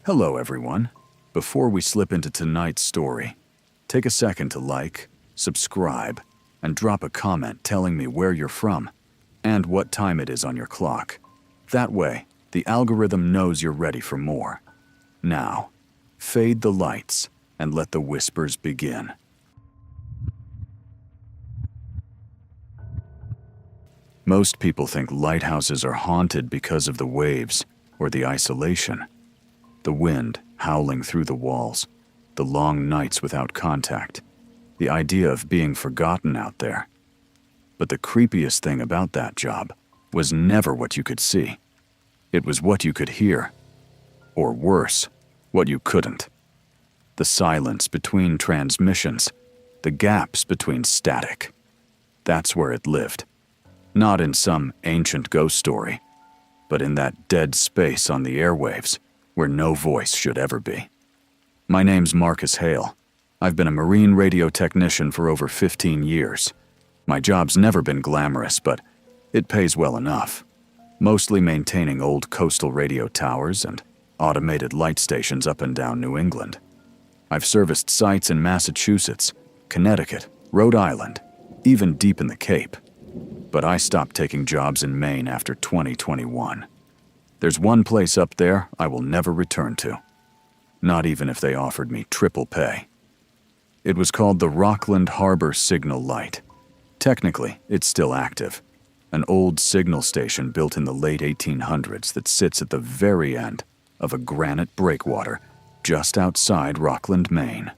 Hello, everyone. Before we slip into tonight's story, take a second to like, subscribe, and drop a comment telling me where you're from and what time it is on your clock. That way, the algorithm knows you're ready for more. Now, fade the lights and let the whispers begin. Most people think lighthouses are haunted because of the waves or the isolation. The wind howling through the walls, the long nights without contact, the idea of being forgotten out there. But the creepiest thing about that job was never what you could see. It was what you could hear. Or worse, what you couldn't. The silence between transmissions, the gaps between static. That's where it lived. Not in some ancient ghost story, but in that dead space on the airwaves where no voice should ever be. My name's Marcus Hale. I've been a marine radio technician for over 15 years. My job's never been glamorous, but it pays well enough. Mostly maintaining old coastal radio towers and automated light stations up and down New England. I've serviced sites in Massachusetts, Connecticut, Rhode Island, even deep in the Cape. But I stopped taking jobs in Maine after 2021. There's one place up there I will never return to. Not even if they offered me triple pay. It was called the Rockland Harbor Signal Light. Technically, it's still active. An old signal station built in the late 1800s that sits at the very end of a granite breakwater just outside Rockland, Maine.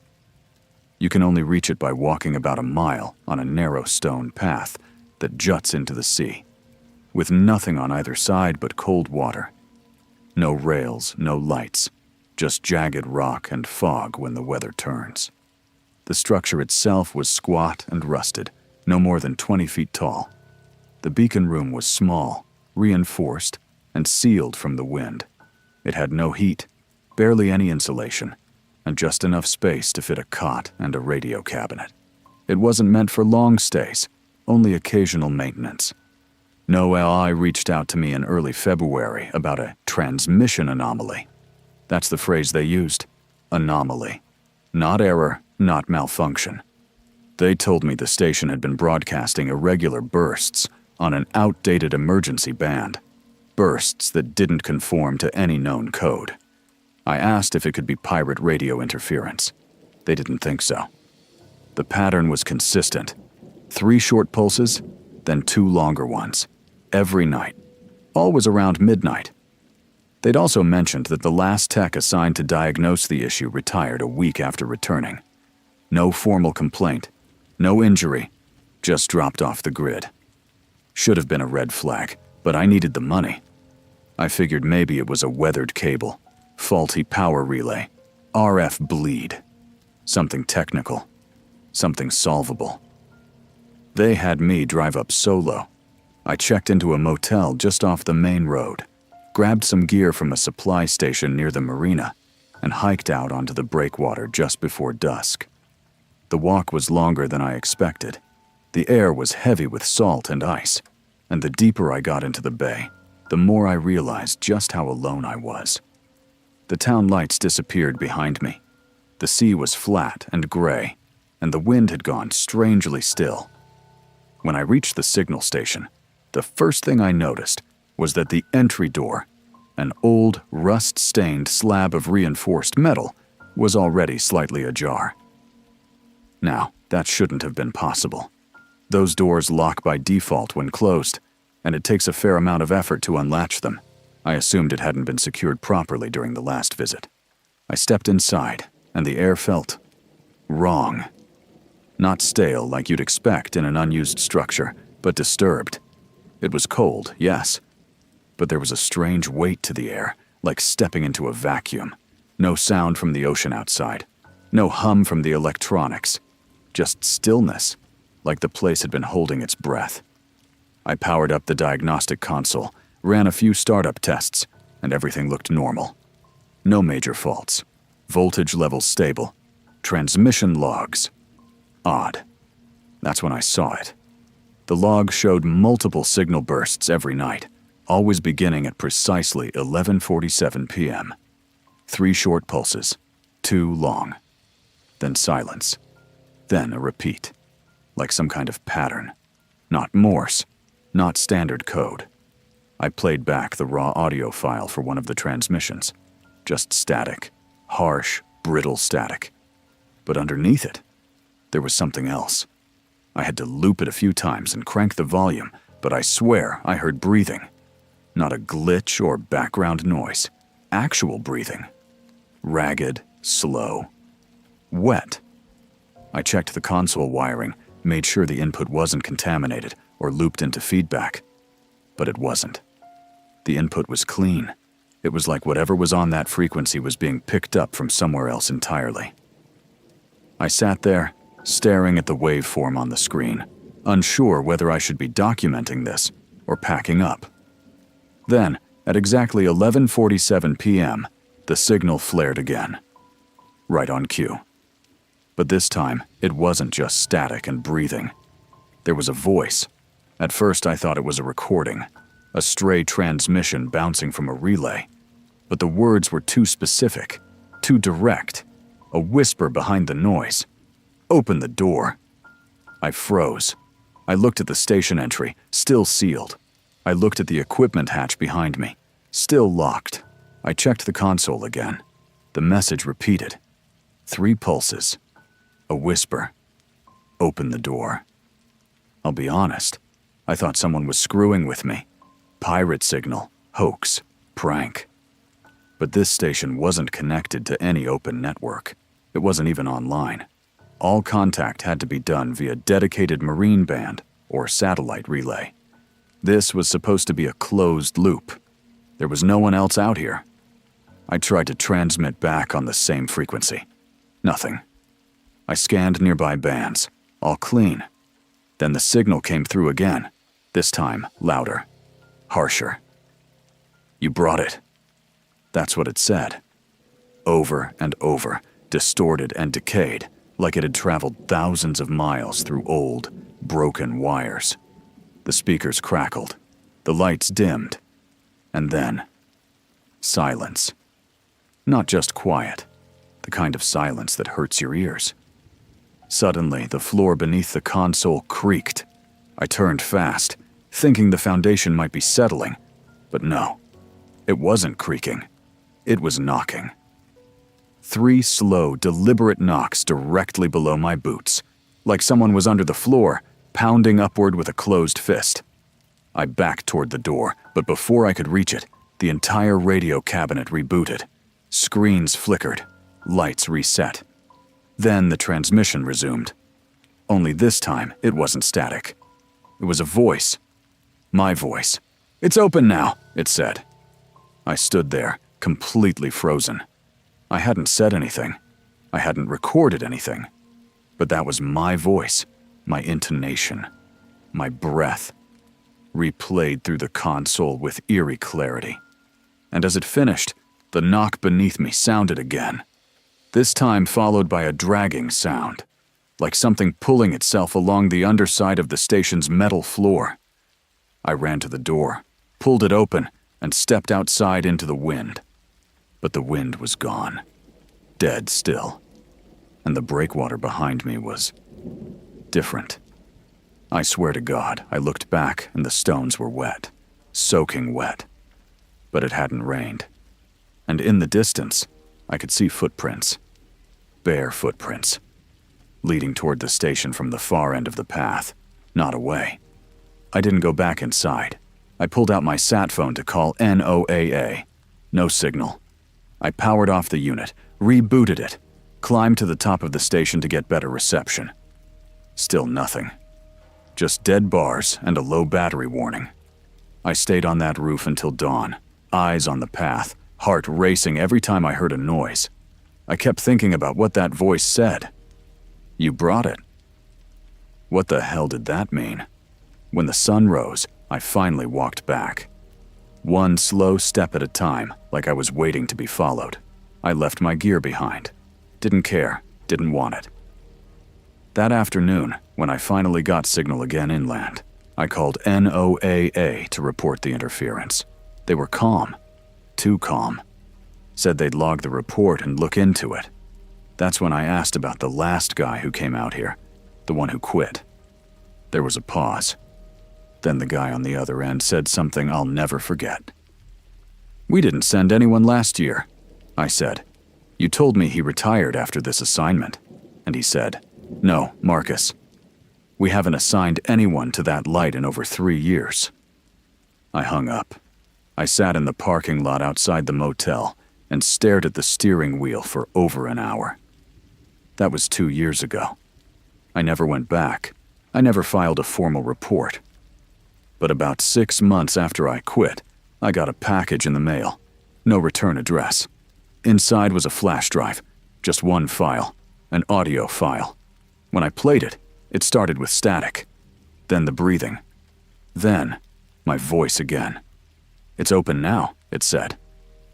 You can only reach it by walking about a mile on a narrow stone path that juts into the sea, with nothing on either side but cold water. No rails, no lights, just jagged rock and fog when the weather turns. The structure itself was squat and rusted, no more than 20 feet tall. The beacon room was small, reinforced, and sealed from the wind. It had no heat, barely any insulation, and just enough space to fit a cot and a radio cabinet. It wasn't meant for long stays, only occasional maintenance. No LI reached out to me in early February about a transmission anomaly. That's the phrase they used, anomaly. Not error, not malfunction. They told me the station had been broadcasting irregular bursts on an outdated emergency band, bursts that didn't conform to any known code. I asked if it could be pirate radio interference. They didn't think so. The pattern was consistent. 3 short pulses, then 2 longer ones, every night, always around midnight. They'd also mentioned that the last tech assigned to diagnose the issue retired a week after returning. No formal complaint, no injury, just dropped off the grid. Should have been a red flag, but I needed the money. I figured maybe it was a weathered cable, faulty power relay, RF bleed, something technical, something solvable. They had me drive up solo. I checked into a motel just off the main road, grabbed some gear from a supply station near the marina, and hiked out onto the breakwater just before dusk. The walk was longer than I expected. The air was heavy with salt and ice, and the deeper I got into the bay, the more I realized just how alone I was. The town lights disappeared behind me. The sea was flat and gray, and the wind had gone strangely still. When I reached the signal station, the first thing I noticed was that the entry door, an old, rust-stained slab of reinforced metal, was already slightly ajar. Now, that shouldn't have been possible. Those doors lock by default when closed, and it takes a fair amount of effort to unlatch them. I assumed it hadn't been secured properly during the last visit. I stepped inside, and the air felt wrong. Not stale like you'd expect in an unused structure, but disturbed. It was cold, yes, but there was a strange weight to the air, like stepping into a vacuum. No sound from the ocean outside, no hum from the electronics, just stillness, like the place had been holding its breath. I powered up the diagnostic console, ran a few startup tests, and everything looked normal. No major faults. Voltage levels stable. Transmission logs. Odd. That's when I saw it. The log showed multiple signal bursts every night, always beginning at precisely 11:47 p.m. 3 short pulses, 2 long. Then silence. Then a repeat, like some kind of pattern. Not Morse, not standard code. I played back the raw audio file for one of the transmissions. Just static, harsh, brittle static. But underneath it, there was something else. I had to loop it a few times and crank the volume, but I swear I heard breathing. Not a glitch or background noise. Actual breathing. Ragged, slow, wet. I checked the console wiring, made sure the input wasn't contaminated or looped into feedback. But it wasn't. The input was clean. It was like whatever was on that frequency was being picked up from somewhere else entirely. I sat there, staring at the waveform on the screen, unsure whether I should be documenting this or packing up. Then, at exactly 11:47 p.m., the signal flared again. Right on cue. But this time, it wasn't just static and breathing. There was a voice. At first, I thought it was a recording, a stray transmission bouncing from a relay. But the words were too specific, too direct, a whisper behind the noise. Open the door. I froze. I looked at the station entry, still sealed. I looked at the equipment hatch behind me, still locked. I checked the console again. The message repeated. 3 pulses. A whisper. Open the door. I'll be honest. I thought someone was screwing with me. Pirate signal, hoax, prank. But this station wasn't connected to any open network. It wasn't even online. All contact had to be done via dedicated marine band or satellite relay. This was supposed to be a closed loop. There was no one else out here. I tried to transmit back on the same frequency. Nothing. I scanned nearby bands, all clean. Then the signal came through again, this time louder, harsher. You brought it. That's what it said. Over and over, distorted and decayed, like it had traveled thousands of miles through old, broken wires. The speakers crackled, the lights dimmed, and then silence. Not just quiet, the kind of silence that hurts your ears. Suddenly, the floor beneath the console creaked. I turned fast, thinking the foundation might be settling, but no, it wasn't creaking. It was knocking. 3 slow, deliberate knocks directly below my boots, like someone was under the floor, pounding upward with a closed fist. I backed toward the door, but before I could reach it, the entire radio cabinet rebooted. Screens flickered, lights reset. Then the transmission resumed. Only this time, it wasn't static. It was a voice. My voice. "It's open now," it said. I stood there, completely frozen. I hadn't said anything. I hadn't recorded anything. But that was my voice, my intonation, my breath, replayed through the console with eerie clarity. And as it finished, the knock beneath me sounded again, this time followed by a dragging sound, like something pulling itself along the underside of the station's metal floor. I ran to the door, pulled it open, and stepped outside into the wind. But the wind was gone, dead still, and the breakwater behind me was different. I swear to God, I looked back and the stones were wet, soaking wet. But it hadn't rained. And in the distance, I could see footprints, bare footprints, leading toward the station from the far end of the path, not away. I didn't go back inside. I pulled out my sat phone to call NOAA. No signal. I powered off the unit, rebooted it, climbed to the top of the station to get better reception. Still nothing. Just dead bars and a low battery warning. I stayed on that roof until dawn, eyes on the path, heart racing every time I heard a noise. I kept thinking about what that voice said. You brought it. What the hell did that mean? When the sun rose, I finally walked back. One slow step at a time, like I was waiting to be followed. I left my gear behind. Didn't care, didn't want it. That afternoon, when I finally got signal again inland, I called NOAA to report the interference. They were calm. Too calm. said they'd log the report and look into it. That's when I asked about the last guy who came out here, the one who quit. There was a pause. Then the guy on the other end said something I'll never forget. "We didn't send anyone last year," I said. "You told me he retired after this assignment." And he said, "No, Marcus. We haven't assigned anyone to that light in over 3 years." I hung up. I sat in the parking lot outside the motel and stared at the steering wheel for over an hour. That was 2 years ago. I never went back. I never filed a formal report. But about 6 months after I quit, I got a package in the mail. No return address. Inside was a flash drive, just one file, an audio file. When I played it, it started with static. Then the breathing. Then, my voice again. "It's open now," it said.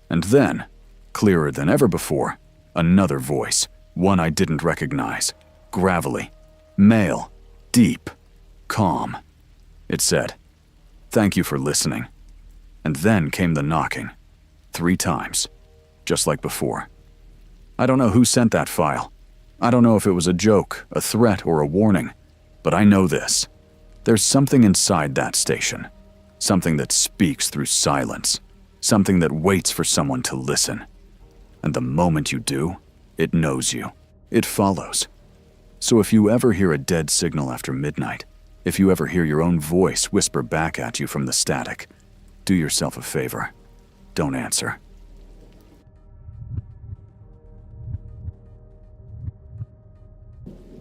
And then, clearer than ever before, another voice, one I didn't recognize, gravelly, male, deep, calm. It said, "Thank you for listening." And then came the knocking, 3 times, just like before. I don't know who sent that file. I don't know if it was a joke, a threat, or a warning, but I know this. There's something inside that station, something that speaks through silence, something that waits for someone to listen. And the moment you do, it knows you. It follows. So if you ever hear a dead signal after midnight, if you ever hear your own voice whisper back at you from the static, do yourself a favor. Don't answer.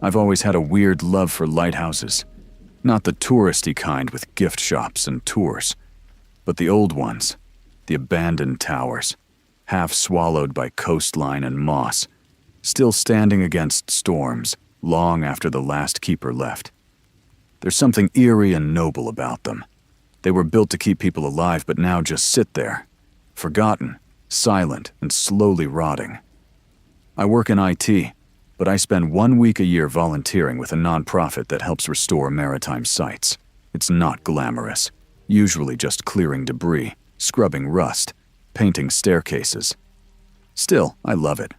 I've always had a weird love for lighthouses. Not the touristy kind with gift shops and tours, but the old ones, the abandoned towers, half swallowed by coastline and moss, still standing against storms long after the last keeper left. There's something eerie and noble about them. They were built to keep people alive, but now just sit there, forgotten, silent, and slowly rotting. I work in IT, but I spend 1 week a year volunteering with a nonprofit that helps restore maritime sites. It's not glamorous, usually just clearing debris, scrubbing rust, painting staircases. Still, I love it.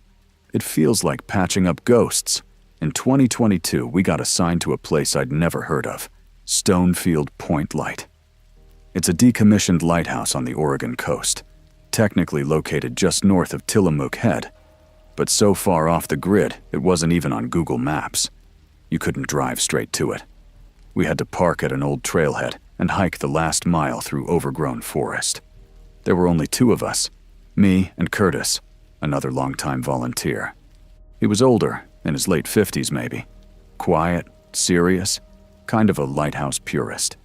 It feels like patching up ghosts. In 2022, we got assigned to a place I'd never heard of, Stonefield Point Light. It's a decommissioned lighthouse on the Oregon coast, technically located just north of Tillamook Head, but so far off the grid, it wasn't even on Google Maps. You couldn't drive straight to it. We had to park at an old trailhead and hike the last mile through overgrown forest. There were only 2 of us, me and Curtis, another longtime volunteer. He was older, in his late 50s maybe. Quiet, serious, kind of a lighthouse purist.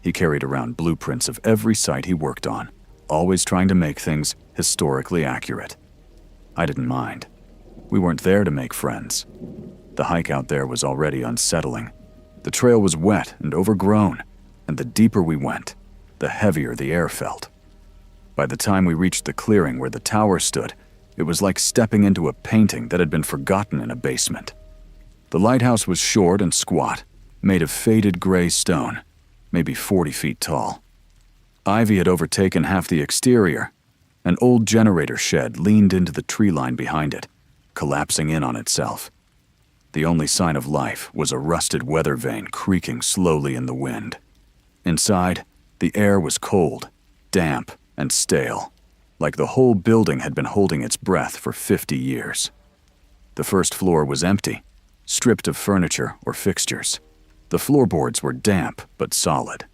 He carried around blueprints of every site he worked on, always trying to make things historically accurate. I didn't mind. We weren't there to make friends. The hike out there was already unsettling. The trail was wet and overgrown, and the deeper we went, the heavier the air felt. By the time we reached the clearing where the tower stood, it was like stepping into a painting that had been forgotten in a basement. The lighthouse was short and squat, made of faded gray stone, maybe 40 feet tall. Ivy had overtaken half the exterior. An old generator shed leaned into the tree line behind it, collapsing in on itself. The only sign of life was a rusted weather vane creaking slowly in the wind. Inside, the air was cold, damp, and stale, like the whole building had been holding its breath for 50 years. The first floor was empty, stripped of furniture or fixtures. The floorboards were damp but solid.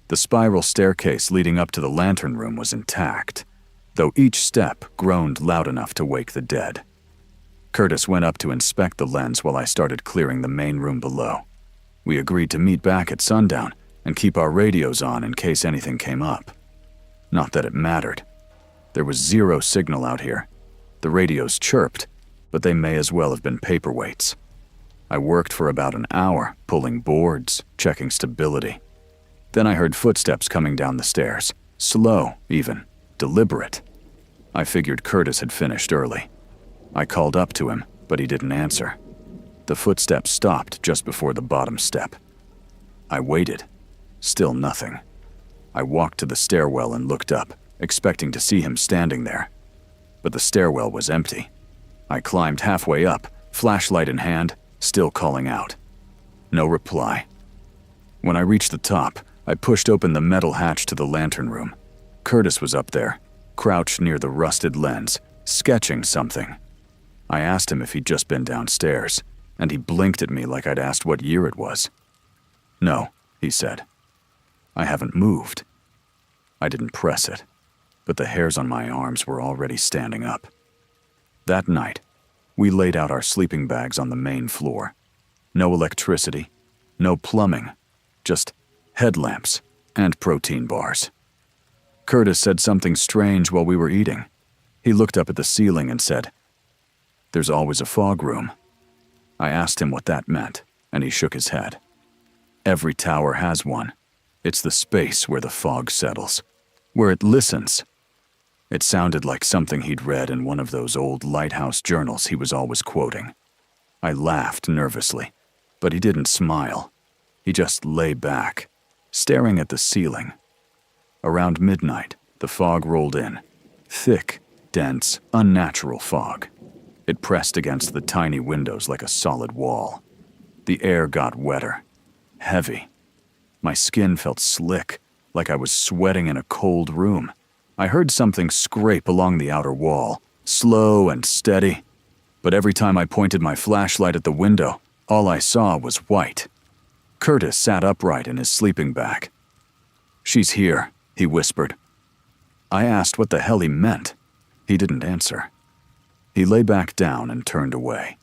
The spiral staircase leading up to the lantern room was intact, though each step groaned loud enough to wake the dead. Curtis went up to inspect the lens while I started clearing the main room below. We agreed to meet back at sundown and keep our radios on in case anything came up. Not that it mattered. There was 0 signal out here. The radios chirped, but they may as well have been paperweights. I worked for about an hour, pulling boards, checking stability. Then I heard footsteps coming down the stairs, slow even, deliberate. I figured Curtis had finished early. I called up to him, but he didn't answer. The footsteps stopped just before the bottom step. I waited. Still nothing. I walked to the stairwell and looked up, expecting to see him standing there. but the stairwell was empty. I climbed halfway up, flashlight in hand, still calling out. No reply. When I reached the top, I pushed open the metal hatch to the lantern room. Curtis was up there, crouched near the rusted lens, sketching something. I asked him if he'd just been downstairs, and he blinked at me like I'd asked what year it was. No, he said. I haven't moved. I didn't press it, but the hairs on my arms were already standing up. That night, we laid out our sleeping bags on the main floor. No electricity, no plumbing, just headlamps and protein bars. Curtis said something strange while we were eating. He looked up at the ceiling and said, "There's always a fog room." I asked him what that meant, and he shook his head. Every tower has one. It's the space where the fog settles, where it listens. It sounded like something he'd read in one of those old Lighthouse journals he was always quoting. I laughed nervously, but he didn't smile. He just lay back, staring at the ceiling. Around midnight, the fog rolled in. Thick, dense, unnatural fog. It pressed against the tiny windows like a solid wall. The air got wetter, heavy. My skin felt slick, like I was sweating in a cold room. I heard something scrape along the outer wall, slow and steady. But every time I pointed my flashlight at the window, all I saw was white. Curtis sat upright in his sleeping bag. "She's here," he whispered. I asked what the hell he meant. He didn't answer. He lay back down and turned away.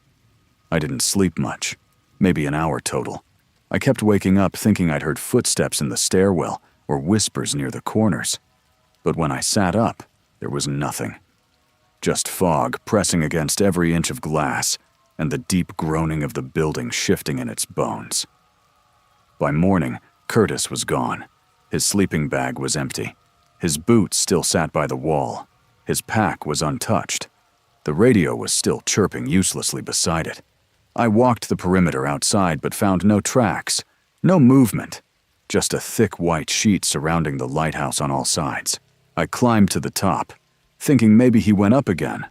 I didn't sleep much, maybe an hour total. I kept waking up thinking I'd heard footsteps in the stairwell or whispers near the corners. But when I sat up, there was nothing. Just fog pressing against every inch of glass and the deep groaning of the building shifting in its bones. By morning, Curtis was gone. His sleeping bag was empty. His boots still sat by the wall. His pack was untouched. The radio was still chirping uselessly beside it. I walked the perimeter outside but found no tracks, no movement, just a thick white sheet surrounding the lighthouse on all sides. I climbed to the top, thinking maybe he went up again.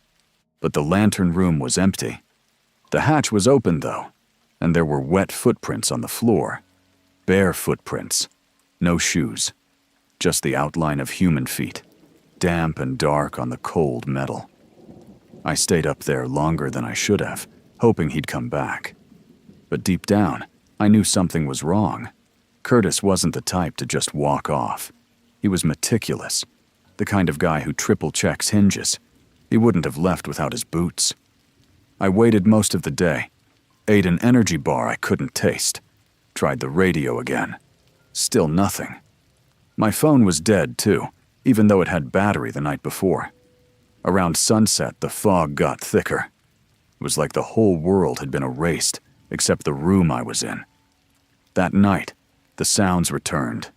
But the lantern room was empty. The hatch was open, though, and there were wet footprints on the floor. Bare footprints. No shoes. Just the outline of human feet, damp and dark on the cold metal. I stayed up there longer than I should have, hoping he'd come back. But deep down, I knew something was wrong. Curtis wasn't the type to just walk off. He was meticulous, the kind of guy who triple-checks hinges. He wouldn't have left without his boots. I waited most of the day, ate an energy bar I couldn't taste, tried the radio again. Still nothing. My phone was dead, too, even though it had battery the night before. Around sunset, the fog got thicker. It was like the whole world had been erased, except the room I was in. That night, the sounds returned.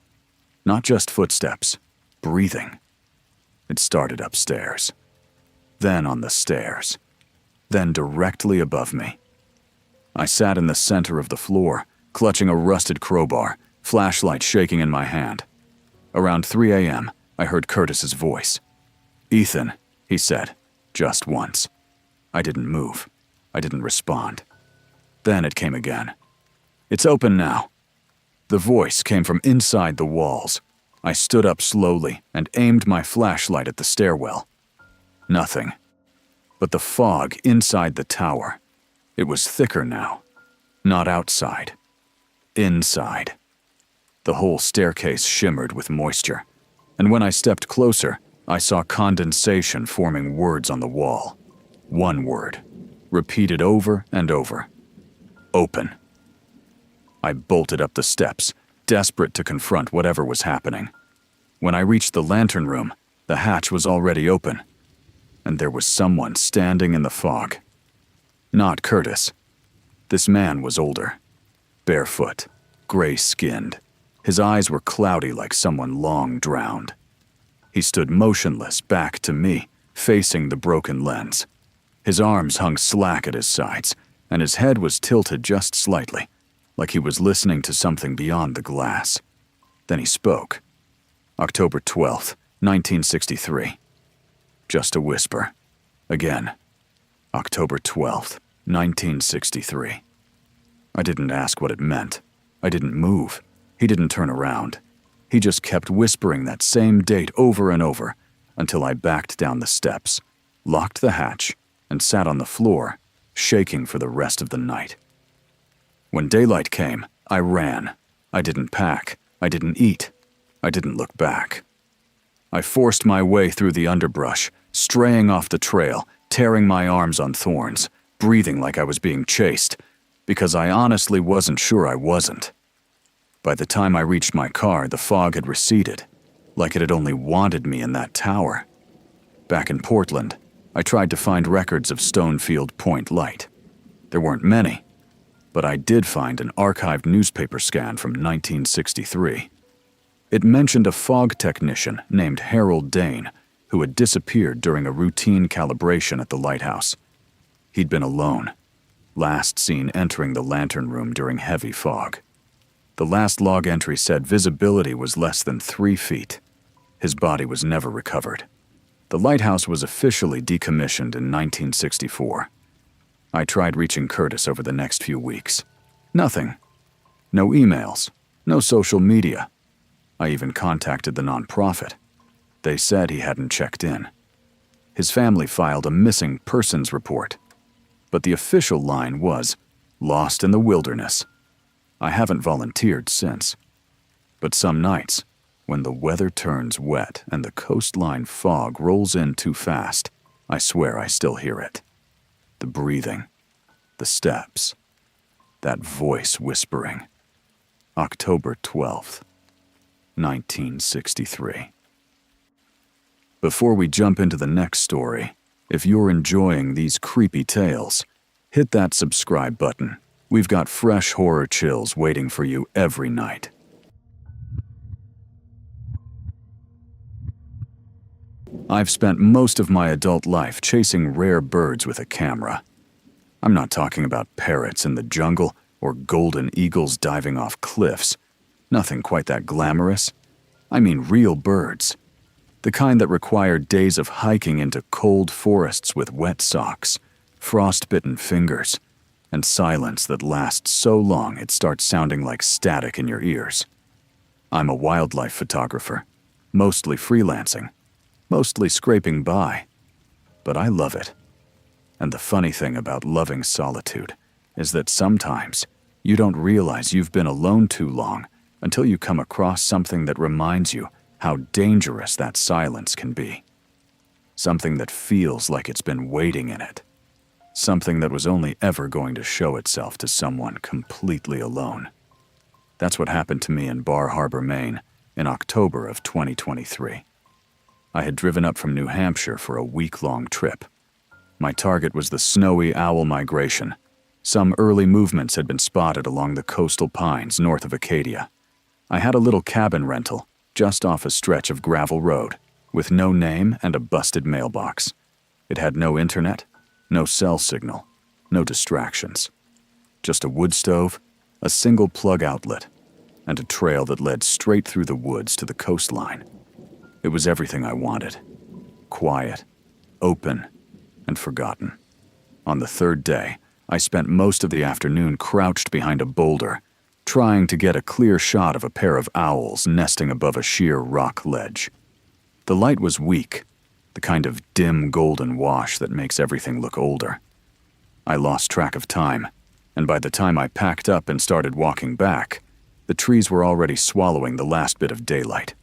Not just footsteps, breathing. It started upstairs. Then on the stairs. Then directly above me. I sat in the center of the floor, clutching a rusted crowbar, flashlight shaking in my hand. Around 3 a.m., I heard Curtis's voice. "Ethan," he said, just once. I didn't move. I didn't respond. Then it came again. "It's open now." The voice came from inside the walls. I stood up slowly and aimed my flashlight at the stairwell. Nothing. But the fog inside the tower. It was thicker now. Not outside. Inside. The whole staircase shimmered with moisture, and when I stepped closer, I saw condensation forming words on the wall. One word, repeated over and over. Open. I bolted up the steps, desperate to confront whatever was happening. When I reached the lantern room, the hatch was already open, and there was someone standing in the fog. Not Curtis. This man was older, barefoot, gray-skinned. His eyes were cloudy like someone long drowned. He stood motionless back to me, facing the broken lens. His arms hung slack at his sides, and his head was tilted just slightly, like he was listening to something beyond the glass. Then he spoke. October 12th, 1963. Just a whisper. Again, October 12th, 1963. I didn't ask what it meant. I didn't move. He didn't turn around. He just kept whispering that same date over and over until I backed down the steps, locked the hatch, and sat on the floor, shaking for the rest of the night. When daylight came, I ran. I didn't pack. I didn't eat. I didn't look back. I forced my way through the underbrush, straying off the trail, tearing my arms on thorns, breathing like I was being chased, because I honestly wasn't sure I wasn't. By the time I reached my car, the fog had receded, like it had only wanted me in that tower. Back in Portland, I tried to find records of Stonefield Point Light. There weren't many, but I did find an archived newspaper scan from 1963. It mentioned a fog technician named Harold Dane who had disappeared during a routine calibration at the Lighthouse. He'd been alone, last seen entering the lantern room during heavy fog. The last log entry said visibility was less than 3 feet. His body was never recovered. The Lighthouse was officially decommissioned in 1964. I tried reaching Curtis over the next few weeks. Nothing. No emails. No social media. I even contacted the nonprofit. They said he hadn't checked in. His family filed a missing persons report, but the official line was, "Lost in the wilderness." I haven't volunteered since. But some nights, when the weather turns wet and the coastline fog rolls in too fast, I swear I still hear it. The breathing, the steps, that voice whispering. October 12th, 1963. Before we jump into the next story, if you're enjoying these creepy tales, hit that subscribe button. We've got fresh horror chills waiting for you every night. I've spent most of my adult life chasing rare birds with a camera. I'm not talking about parrots in the jungle or golden eagles diving off cliffs. Nothing quite that glamorous. I mean real birds. The kind that require days of hiking into cold forests with wet socks, frost-bitten fingers, and silence that lasts so long it starts sounding like static in your ears. I'm a wildlife photographer, mostly freelancing, mostly scraping by, but I love it. And the funny thing about loving solitude is that sometimes you don't realize you've been alone too long until you come across something that reminds you how dangerous that silence can be. Something that feels like it's been waiting in it. Something that was only ever going to show itself to someone completely alone. That's what happened to me in Bar Harbor, Maine, in October of 2023. I had driven up from New Hampshire for a week-long trip. My target was the snowy owl migration. Some early movements had been spotted along the coastal pines north of Acadia. I had a little cabin rental just off a stretch of gravel road, with no name and a busted mailbox. It had no internet, no cell signal, no distractions. Just a wood stove, a single plug outlet, and a trail that led straight through the woods to the coastline. It was everything I wanted. Quiet, open, and forgotten. On the third day, I spent most of the afternoon crouched behind a boulder, trying to get a clear shot of a pair of owls nesting above a sheer rock ledge. The light was weak, the kind of dim golden wash that makes everything look older. I lost track of time, and by the time I packed up and started walking back, the trees were already swallowing the last bit of daylight.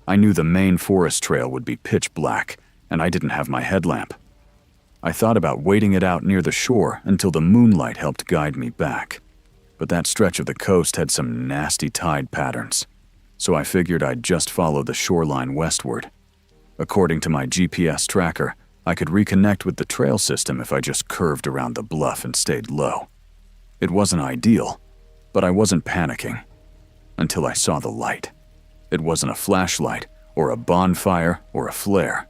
I knew the main forest trail would be pitch black, and I didn't have my headlamp. I thought about waiting it out near the shore until the moonlight helped guide me back. But that stretch of the coast had some nasty tide patterns, so I figured I'd just follow the shoreline westward. According to my GPS tracker, I could reconnect with the trail system if I just curved around the bluff and stayed low. It wasn't ideal, but I wasn't panicking until I saw the light. It wasn't a flashlight or a bonfire or a flare.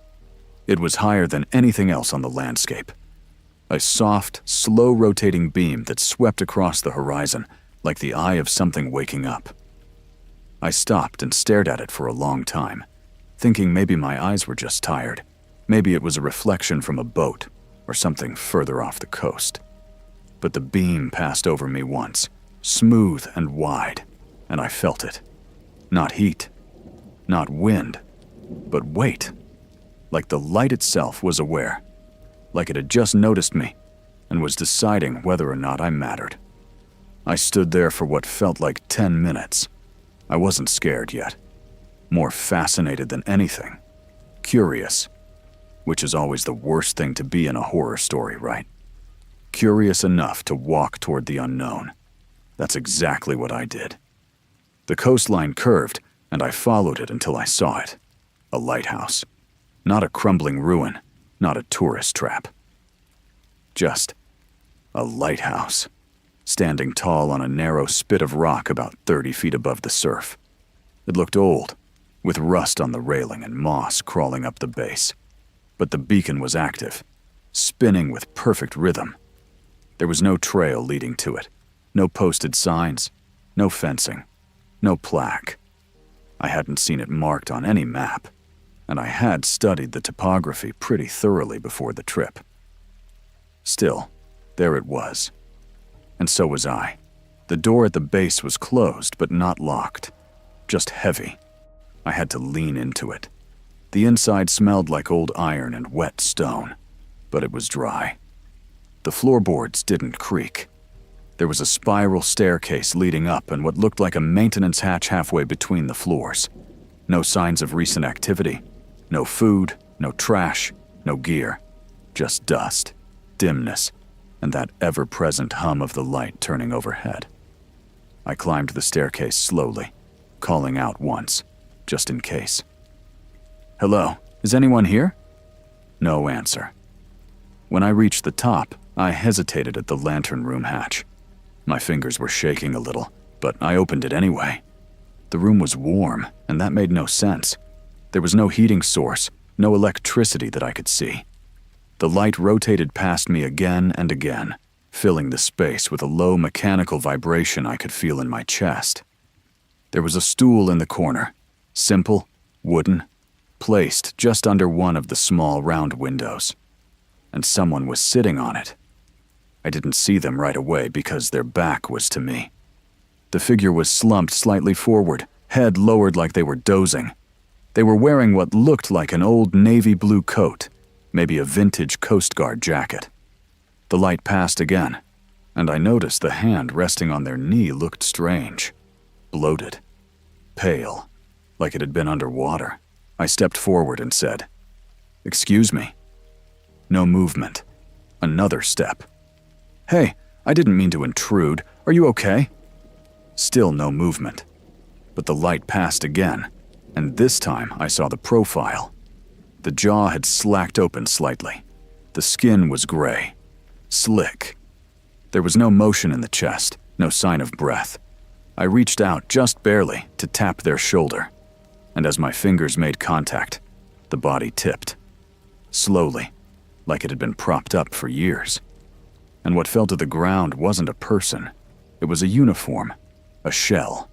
It was higher than anything else on the landscape. A soft, slow-rotating beam that swept across the horizon like the eye of something waking up. I stopped and stared at it for a long time, thinking maybe my eyes were just tired. Maybe it was a reflection from a boat or something further off the coast. But the beam passed over me once, smooth and wide, and I felt it. Not heat, not wind, but weight. Like the light itself was aware, like it had just noticed me and was deciding whether or not I mattered. I stood there for what felt like 10 minutes. I wasn't scared yet. More fascinated than anything. Curious. Which is always the worst thing to be in a horror story, right? Curious enough to walk toward the unknown. That's exactly what I did. The coastline curved, and I followed it until I saw it. A lighthouse. Not a crumbling ruin, not a tourist trap. Just a lighthouse, standing tall on a narrow spit of rock about 30 feet above the surf. It looked old, with rust on the railing and moss crawling up the base. But the beacon was active, spinning with perfect rhythm. There was no trail leading to it, no posted signs, no fencing, no plaque. I hadn't seen it marked on any map, and I had studied the topography pretty thoroughly before the trip. Still, there it was. And so was I. The door at the base was closed, but not locked. Just heavy. I had to lean into it. The inside smelled like old iron and wet stone, but it was dry. The floorboards didn't creak. There was a spiral staircase leading up and what looked like a maintenance hatch halfway between the floors. No signs of recent activity. No food, no trash, no gear. Just dust, dimness, and that ever-present hum of the light turning overhead. I climbed the staircase slowly, calling out once, just in case. "Hello, is anyone here?" No answer. When I reached the top, I hesitated at the lantern room hatch. My fingers were shaking a little, but I opened it anyway. The room was warm, and that made no sense. There was no heating source, no electricity that I could see. The light rotated past me again and again, filling the space with a low mechanical vibration I could feel in my chest. There was a stool in the corner, simple, wooden, placed just under one of the small round windows. And someone was sitting on it. I didn't see them right away because their back was to me. The figure was slumped slightly forward, head lowered like they were dozing. They were wearing what looked like an old navy blue coat, maybe a vintage Coast Guard jacket. The light passed again, and I noticed the hand resting on their knee looked strange, bloated, pale, like it had been underwater. I stepped forward and said, "Excuse me." No movement. Another step. "Hey, I didn't mean to intrude. Are you okay?" Still no movement. But the light passed again, and this time I saw the profile. The jaw had slacked open slightly. The skin was gray, slick. There was no motion in the chest, no sign of breath. I reached out just barely to tap their shoulder, and as my fingers made contact, the body tipped. Slowly, like it had been propped up for years. And what fell to the ground wasn't a person. It was a uniform, a shell,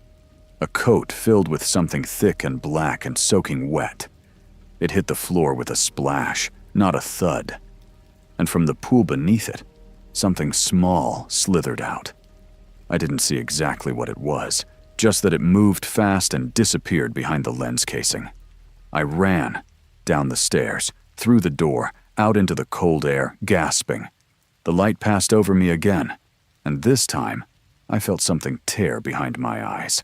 a coat filled with something thick and black and soaking wet. It hit the floor with a splash, not a thud. And from the pool beneath it, something small slithered out. I didn't see exactly what it was, just that it moved fast and disappeared behind the lens casing. I ran, down the stairs, through the door, out into the cold air, gasping. The light passed over me again, and this time, I felt something tear behind my eyes,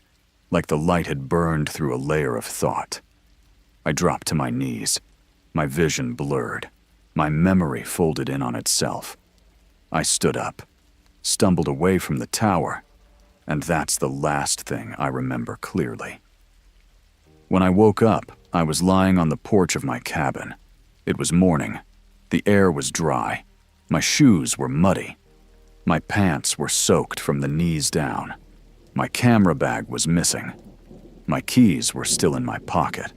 like the light had burned through a layer of thought. I dropped to my knees, my vision blurred, my memory folded in on itself. I stood up, stumbled away from the tower, and that's the last thing I remember clearly. When I woke up, I was lying on the porch of my cabin. It was morning. The air was dry. My shoes were muddy. My pants were soaked from the knees down. My camera bag was missing. My keys were still in my pocket,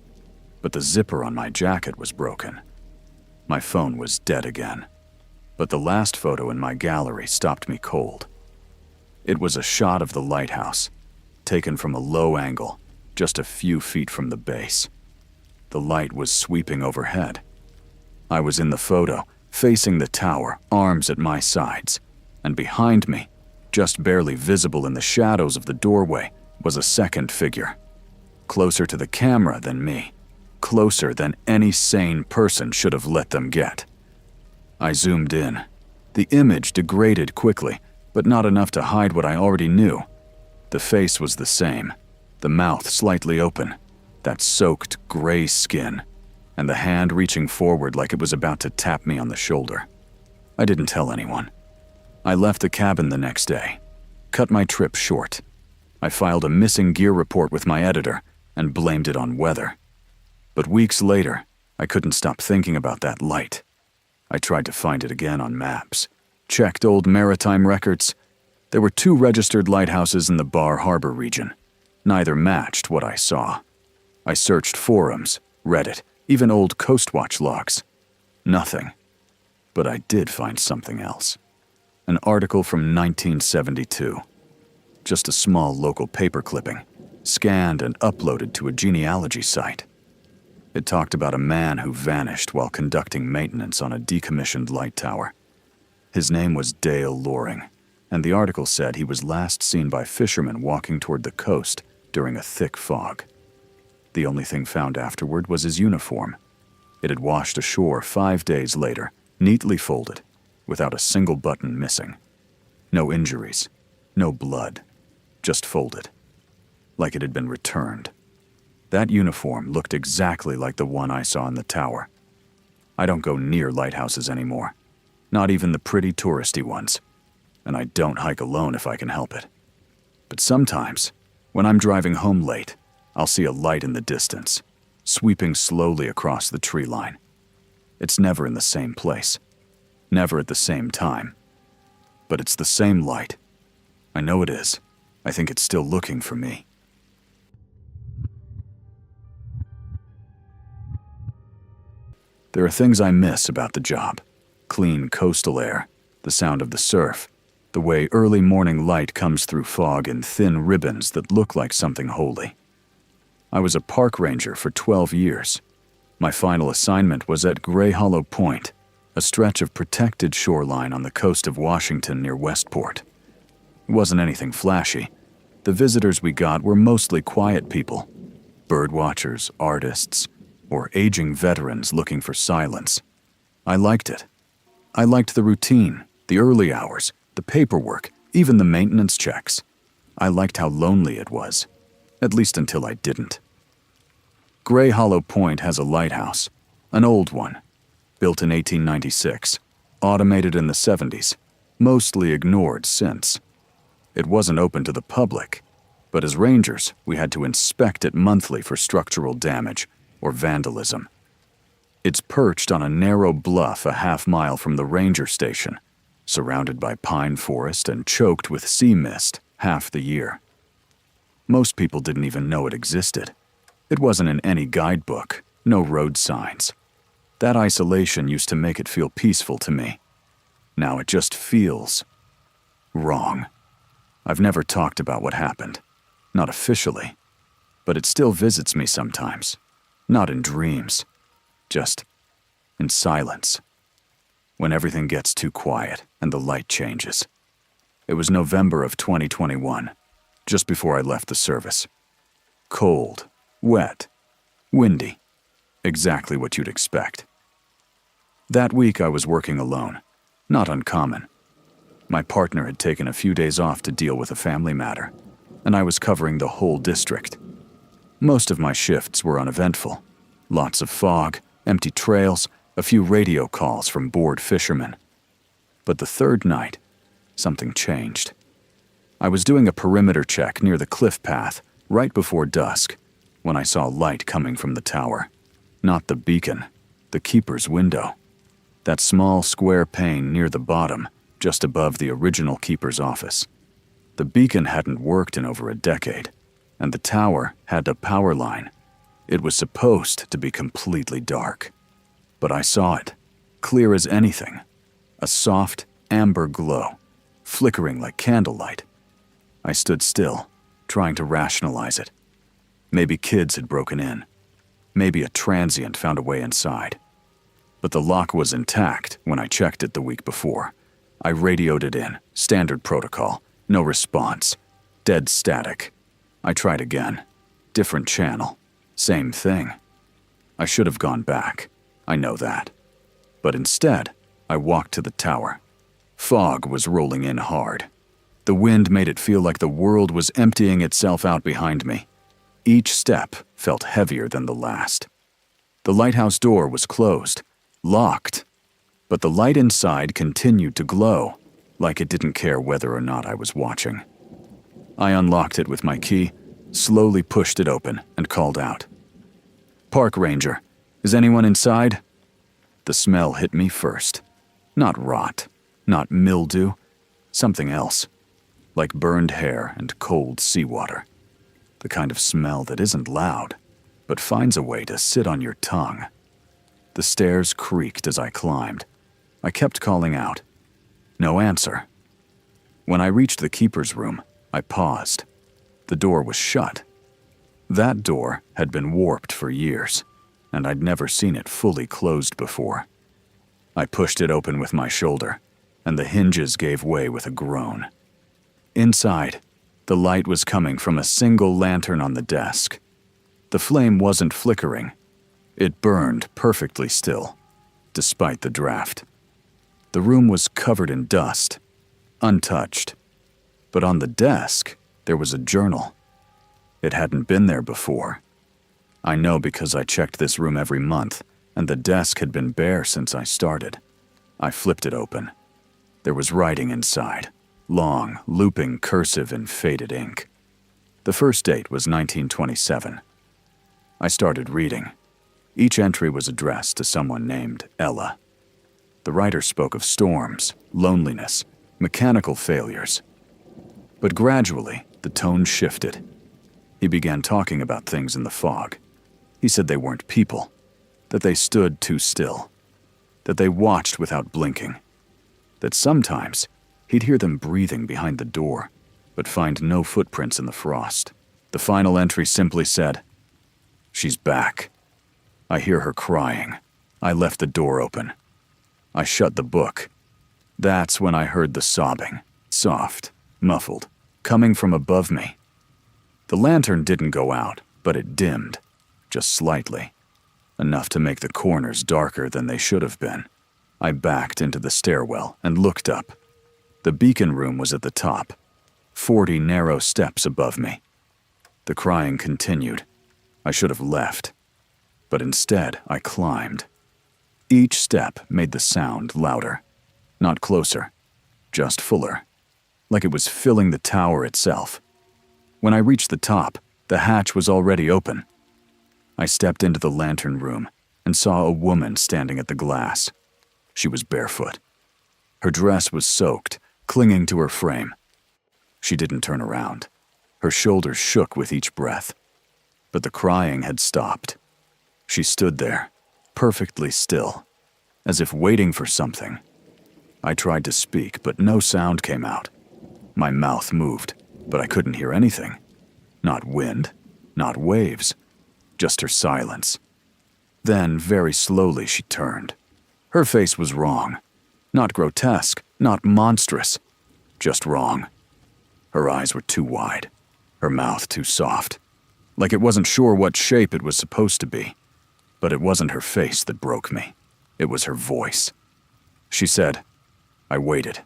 but the zipper on my jacket was broken. My phone was dead again, but the last photo in my gallery stopped me cold. It was a shot of the lighthouse, taken from a low angle, just a few feet from the base. The light was sweeping overhead. I was in the photo, facing the tower, arms at my sides, and behind me, just barely visible in the shadows of the doorway, was a second figure. Closer to the camera than me, closer than any sane person should have let them get. I zoomed in. The image degraded quickly, but not enough to hide what I already knew. The face was the same, the mouth slightly open, that soaked gray skin, and the hand reaching forward like it was about to tap me on the shoulder. I didn't tell anyone. I left the cabin the next day, cut my trip short. I filed a missing gear report with my editor and blamed it on weather. But weeks later, I couldn't stop thinking about that light. I tried to find it again on maps, checked old maritime records. There were 2 registered lighthouses in the Bar Harbor region. Neither matched what I saw. I searched forums, Reddit, even old Coast Watch logs. Nothing. But I did find something else. An article from 1972. Just a small local paper clipping, scanned and uploaded to a genealogy site. It talked about a man who vanished while conducting maintenance on a decommissioned light tower. His name was Dale Loring, and the article said he was last seen by fishermen walking toward the coast during a thick fog. The only thing found afterward was his uniform. It had washed ashore 5 days later, neatly folded, without a single button missing. No injuries, no blood, just folded, like it had been returned. That uniform looked exactly like the one I saw in the tower. I don't go near lighthouses anymore, not even the pretty touristy ones, and I don't hike alone if I can help it. But sometimes, when I'm driving home late, I'll see a light in the distance, sweeping slowly across the tree line. It's never in the same place, never at the same time. But it's the same light. I know it is. I think it's still looking for me. There are things I miss about the job. Clean coastal air, the sound of the surf, the way early morning light comes through fog in thin ribbons that look like something holy. I was a park ranger for 12 years. My final assignment was at Gray Hollow Point, a stretch of protected shoreline on the coast of Washington near Westport. It wasn't anything flashy. The visitors we got were mostly quiet people, birdwatchers, artists, or aging veterans looking for silence. I liked it. I liked the routine, the early hours, the paperwork, even the maintenance checks. I liked how lonely it was, at least until I didn't. Gray Hollow Point has a lighthouse, an old one, built in 1896, automated in the 70s, mostly ignored since. It wasn't open to the public, but as rangers, we had to inspect it monthly for structural damage or vandalism. It's perched on a narrow bluff a half-mile from the ranger station, surrounded by pine forest and choked with sea mist half the year. Most people didn't even know it existed. It wasn't in any guidebook, no road signs. That isolation used to make it feel peaceful to me. Now it just feels wrong. I've never talked about what happened, not officially, but it still visits me sometimes, not in dreams, just in silence, when everything gets too quiet and the light changes. It was November of 2021, just before I left the service. Cold, wet, windy, exactly what you'd expect. That week I was working alone, not uncommon. My partner had taken a few days off to deal with a family matter, and I was covering the whole district. Most of my shifts were uneventful. Lots of fog, empty trails, a few radio calls from bored fishermen. But the third night, something changed. I was doing a perimeter check near the cliff path right before dusk when I saw light coming from the tower. Not the beacon, the keeper's window. That small square pane near the bottom, just above the original keeper's office. The beacon hadn't worked in over a decade, and the tower had a power line. It was supposed to be completely dark. But I saw it, clear as anything. A soft, amber glow, flickering like candlelight. I stood still, trying to rationalize it. Maybe kids had broken in. Maybe a transient found a way inside. but the lock was intact when I checked it the week before. I radioed it in, standard protocol, no response, dead static. I tried again, different channel, same thing. I should have gone back, I know that. But instead, I walked to the tower. Fog was rolling in hard. The wind made it feel like the world was emptying itself out behind me. Each step felt heavier than the last. The lighthouse door was closed, locked, but the light inside continued to glow, like it didn't care whether or not I was watching. I unlocked it with my key, slowly pushed it open, and called out. "Park ranger, is anyone inside?" The smell hit me first. Not rot, not mildew, something else, like burned hair and cold seawater. The kind of smell that isn't loud, but finds a way to sit on your tongue. The stairs creaked as I climbed. I kept calling out. No answer. When I reached the keeper's room, I paused. The door was shut. That door had been warped for years, and I'd never seen it fully closed before. I pushed it open with my shoulder, and the hinges gave way with a groan. Inside, the light was coming from a single lantern on the desk. The flame wasn't flickering. It burned perfectly still, despite the draft. The room was covered in dust, untouched. But on the desk, there was a journal. It hadn't been there before. I know because I checked this room every month, and the desk had been bare since I started. I flipped it open. There was writing inside, long, looping cursive in faded ink. The first date was 1927. I started reading. Each entry was addressed to someone named Ella. The writer spoke of storms, loneliness, mechanical failures. But gradually, the tone shifted. He began talking about things in the fog. He said they weren't people, that they stood too still, that they watched without blinking, that sometimes he'd hear them breathing behind the door, but find no footprints in the frost. The final entry simply said, "She's back. I hear her crying. I left the door open. I shut the book." That's when I heard the sobbing, soft, muffled, coming from above me. The lantern didn't go out, but it dimmed, just slightly, enough to make the corners darker than they should have been. I backed into the stairwell and looked up. The beacon room was at the top, 40 narrow steps above me. The crying continued. I should have left, but instead I climbed. Each step made the sound louder, not closer, just fuller, like it was filling the tower itself. When I reached the top, the hatch was already open. I stepped into the lantern room and saw a woman standing at the glass. She was barefoot. Her dress was soaked, clinging to her frame. She didn't turn around. Her shoulders shook with each breath. But the crying had stopped. She stood there, perfectly still, as if waiting for something. I tried to speak, but no sound came out. My mouth moved, but I couldn't hear anything. Not wind, not waves, just her silence. Then, very slowly, she turned. Her face was wrong. Not grotesque, not monstrous, just wrong. Her eyes were too wide, her mouth too soft, like it wasn't sure what shape it was supposed to be. But it wasn't her face that broke me. It was her voice. She said, I waited.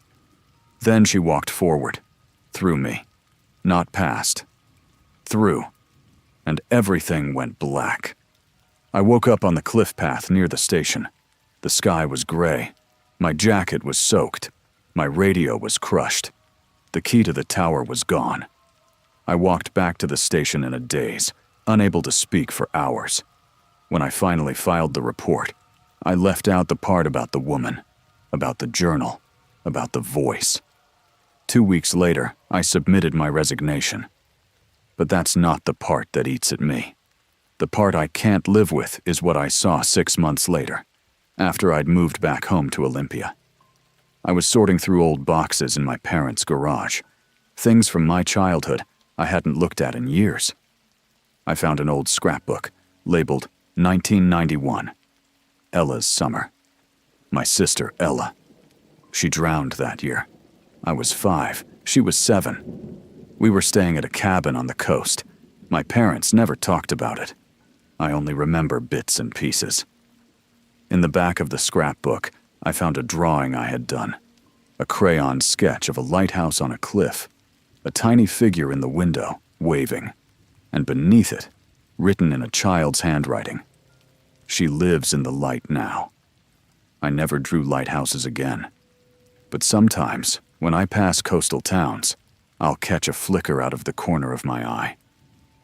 Then she walked forward, through me, not past, through, and everything went black. I woke up on the cliff path near the station. The sky was gray. My jacket was soaked. My radio was crushed. The key to the tower was gone. I walked back to the station in a daze, unable to speak for hours. When I finally filed the report, I left out the part about the woman, about the journal, about the voice. 2 weeks later, I submitted my resignation. But that's not the part that eats at me. The part I can't live with is what I saw 6 months later, after I'd moved back home to Olympia. I was sorting through old boxes in my parents' garage, things from my childhood I hadn't looked at in years. I found an old scrapbook labeled 1991, Ella's Summer. My sister, Ella. She drowned that year. I was 5. She was 7. We were staying at a cabin on the coast. My parents never talked about it. I only remember bits and pieces. In the back of the scrapbook, I found a drawing I had done. A crayon sketch of a lighthouse on a cliff. A tiny figure in the window, waving. And beneath it, written in a child's handwriting, "She lives in the light now." I never drew lighthouses again. But sometimes, when I pass coastal towns, I'll catch a flicker out of the corner of my eye.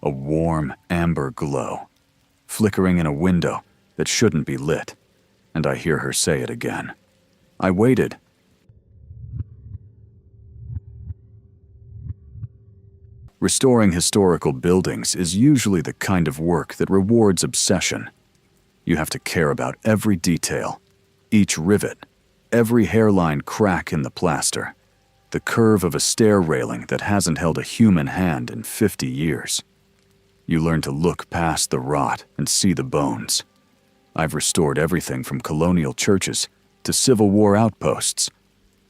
A warm, amber glow, flickering in a window that shouldn't be lit, and I hear her say it again. I waited. Restoring historical buildings is usually the kind of work that rewards obsession. You have to care about every detail, each rivet, every hairline crack in the plaster, the curve of a stair railing that hasn't held a human hand in 50 years. You learn to look past the rot and see the bones. I've restored everything from colonial churches to Civil War outposts,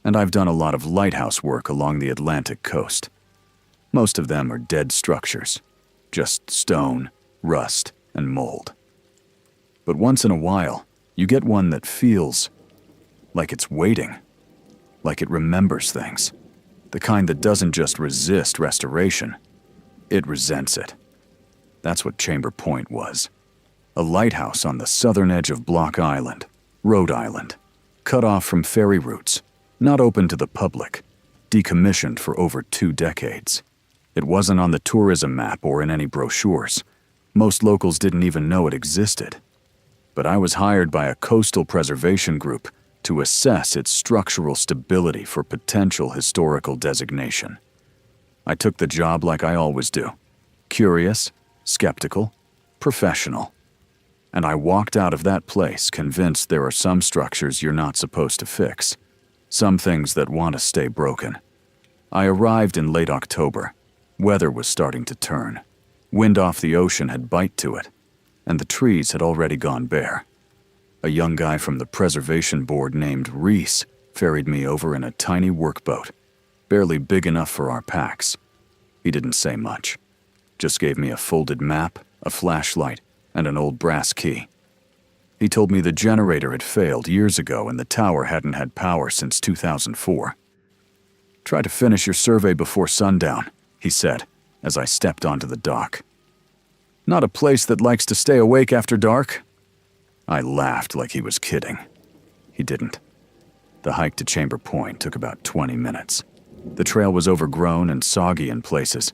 and I've done a lot of lighthouse work along the Atlantic coast. Most of them are dead structures, just stone, rust, and mold. But once in a while, you get one that feels like it's waiting, like it remembers things, the kind that doesn't just resist restoration, it resents it. That's what Chamber Point was. A lighthouse on the southern edge of Block Island, Rhode Island, cut off from ferry routes, not open to the public, decommissioned for over 2 decades. It wasn't on the tourism map or in any brochures. Most locals didn't even know it existed. But I was hired by a coastal preservation group to assess its structural stability for potential historical designation. I took the job like I always do. Curious, skeptical, professional. And I walked out of that place convinced there are some structures you're not supposed to fix, some things that want to stay broken. I arrived in late October. Weather was starting to turn. Wind off the ocean had bite to it, and the trees had already gone bare. A young guy from the preservation board named Reese ferried me over in a tiny workboat, barely big enough for our packs. He didn't say much, just gave me a folded map, a flashlight, and an old brass key. He told me the generator had failed years ago and the tower hadn't had power since 2004. "Try to finish your survey before sundown," he said, as I stepped onto the dock. "Not a place that likes to stay awake after dark?" I laughed like he was kidding. He didn't. The hike to Chamber Point took about 20 minutes. The trail was overgrown and soggy in places,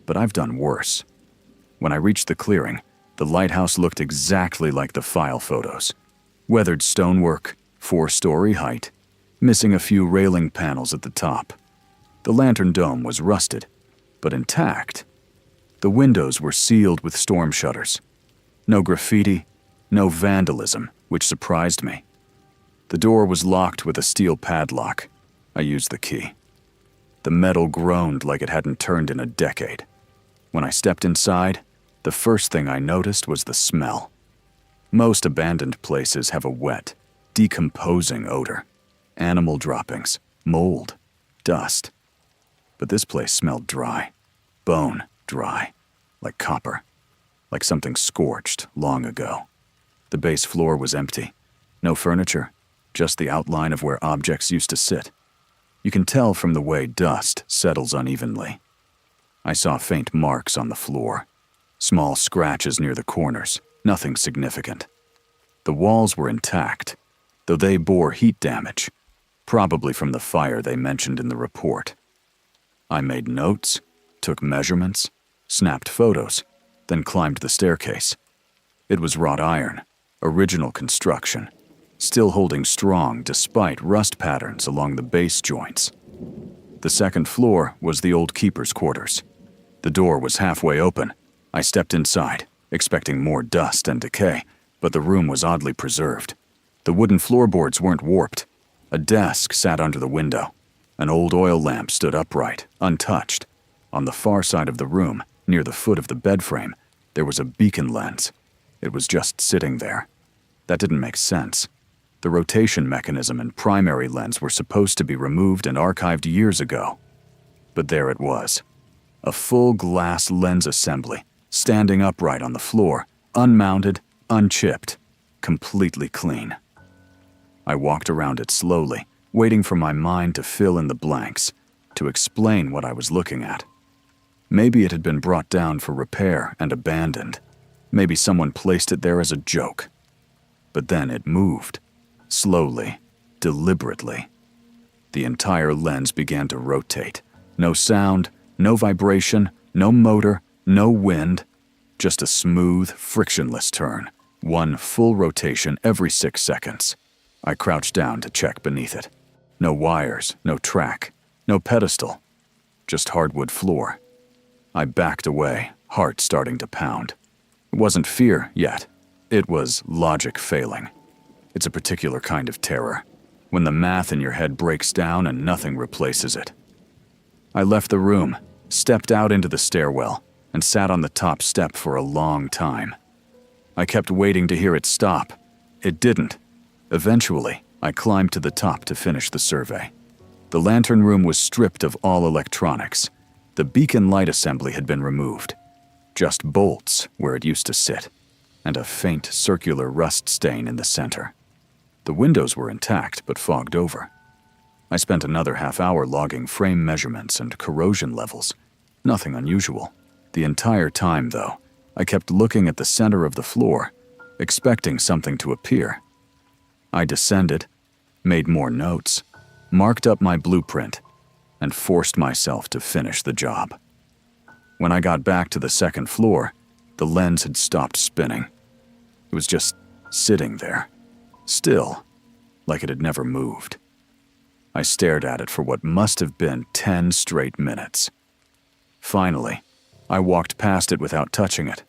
but I've done worse. When I reached the clearing, the lighthouse looked exactly like the file photos. Weathered stonework, 4-story height, missing a few railing panels at the top. The lantern dome was rusted, but intact. The windows were sealed with storm shutters. No graffiti, no vandalism, which surprised me. The door was locked with a steel padlock. I used the key. The metal groaned like it hadn't turned in a decade. When I stepped inside, the first thing I noticed was the smell. Most abandoned places have a wet, decomposing odor. Animal droppings, mold, dust. But this place smelled dry, bone dry, like copper, like something scorched long ago. The base floor was empty. No furniture, just the outline of where objects used to sit. You can tell from the way dust settles unevenly. I saw faint marks on the floor, small scratches near the corners, nothing significant. The walls were intact, though they bore heat damage, probably from the fire they mentioned in the report. I made notes, took measurements, snapped photos, then climbed the staircase. It was wrought iron, original construction, still holding strong despite rust patterns along the base joints. The second floor was the old keeper's quarters. The door was halfway open. I stepped inside, expecting more dust and decay, but the room was oddly preserved. The wooden floorboards weren't warped. A desk sat under the window. An old oil lamp stood upright, untouched. On the far side of the room, near the foot of the bed frame, there was a beacon lens. It was just sitting there. That didn't make sense. The rotation mechanism and primary lens were supposed to be removed and archived years ago. But there it was. A full glass lens assembly, standing upright on the floor, unmounted, unchipped, completely clean. I walked around it slowly, waiting for my mind to fill in the blanks, to explain what I was looking at. Maybe it had been brought down for repair and abandoned. Maybe someone placed it there as a joke. But then it moved, slowly, deliberately. The entire lens began to rotate. No sound, no vibration, no motor, no wind, just a smooth, frictionless turn. One full rotation every 6 seconds. I crouched down to check beneath it. No wires, no track, no pedestal, just hardwood floor. I backed away, heart starting to pound. It wasn't fear yet. It was logic failing. It's a particular kind of terror, when the math in your head breaks down and nothing replaces it. I left the room, stepped out into the stairwell, and sat on the top step for a long time. I kept waiting to hear it stop. It didn't. Eventually, I climbed to the top to finish the survey. The lantern room was stripped of all electronics. The beacon light assembly had been removed. Just bolts where it used to sit, and a faint circular rust stain in the center. The windows were intact but fogged over. I spent another half-hour logging frame measurements and corrosion levels. Nothing unusual. The entire time, though, I kept looking at the center of the floor, expecting something to appear. I descended, made more notes, marked up my blueprint, and forced myself to finish the job. When I got back to the second floor, the lens had stopped spinning. It was just sitting there, still, like it had never moved. I stared at it for what must have been 10 straight minutes. Finally, I walked past it without touching it.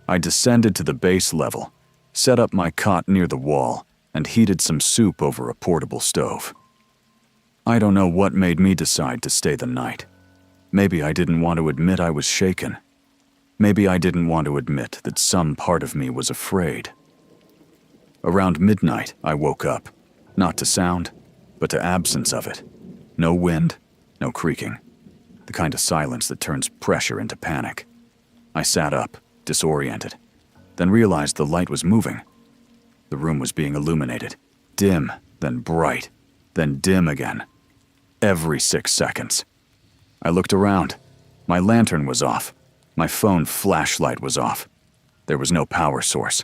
I descended to the base level, set up my cot near the wall, and heated some soup over a portable stove. I don't know what made me decide to stay the night. Maybe I didn't want to admit I was shaken. Maybe I didn't want to admit that some part of me was afraid. Around midnight, I woke up, not to sound, but to absence of it. No wind, no creaking. The kind of silence that turns pressure into panic. I sat up, disoriented, then realized the light was moving. The room was being illuminated, dim, then bright, then dim again. Every 6 seconds. I looked around. My lantern was off. My phone flashlight was off. There was no power source.